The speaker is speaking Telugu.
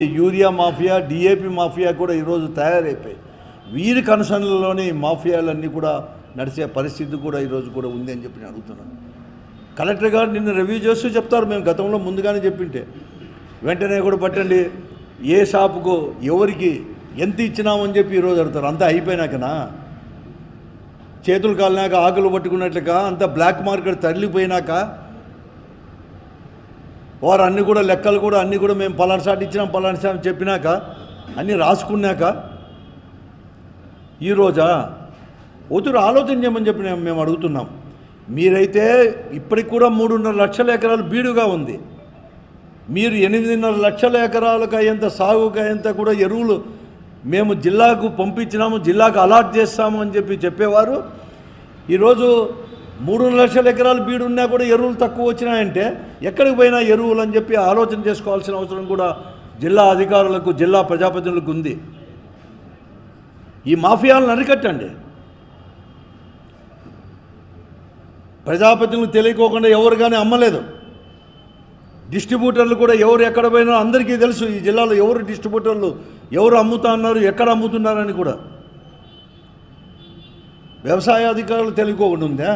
యూరియా మాఫియా, డిఏపి మాఫియా కూడా ఈరోజు తయారైపోయి వీరి కన్సర్న్లలోనే ఈ మాఫియాలన్నీ కూడా నడిచే పరిస్థితి కూడా ఈరోజు కూడా ఉంది అని చెప్పి నేను అడుగుతున్నాను. కలెక్టర్ గారు నిన్న రివ్యూ చేస్తూ చెప్తారు, మేము గతంలో ముందుగానే చెప్పింటే వెంటనే కూడా పట్టండి, ఏ షాపుకు ఎవరికి ఎంత ఇచ్చినామని చెప్పి ఈరోజు అడుగుతారు. అంతా అయిపోయినాకనా, చేతులు కాలినాక ఆకులు పట్టుకున్నట్లుగా అంత బ్లాక్ మార్కెట్ తరలిపోయినాక వారు అన్నీ కూడా లెక్కలు కూడా అన్నీ కూడా మేము పలానా సాటి ఇచ్చినాం పలానా సాటి చెప్పినాక అన్నీ రాసుకున్నాక ఈరోజా ఒత్తురు ఆలోచన చేయమని చెప్పి మేము అడుగుతున్నాం. మీరైతే ఇప్పటికి కూడా 3.5 లక్షల ఎకరాలు బీడుగా ఉంది. మీరు 8.5 లక్షల ఎకరాలకు అయ్యేంత సాగుకు అయ్యేంత కూడా ఎరువులు మేము జిల్లాకు పంపించినాము, జిల్లాకు అలాట్ చేస్తాము అని చెప్పేవారు ఈరోజు 3 లక్షల ఎకరాలు బీడున్నా కూడా ఎరువులు తక్కువ వచ్చినాయంటే ఎక్కడికి పోయినా ఎరువులు అని చెప్పి ఆలోచన చేసుకోవాల్సిన అవసరం కూడా జిల్లా అధికారులకు, జిల్లా ప్రజాప్రతినిధులకు ఉంది. ఈ మాఫియాలను అరికట్టండి. ప్రజాప్రతినిధులకు తెలియకోకుండా ఎవరు కానీ అమ్మలేదు. డిస్ట్రిబ్యూటర్లు కూడా ఎవరు ఎక్కడ పోయినా అందరికీ తెలుసు. ఈ జిల్లాలో ఎవరు డిస్ట్రిబ్యూటర్లు ఎవరు అమ్ముతా ఉన్నారు, ఎక్కడ అమ్ముతున్నారని కూడా వ్యవసాయ అధికారులు తెలియకోకుండా ఉందా?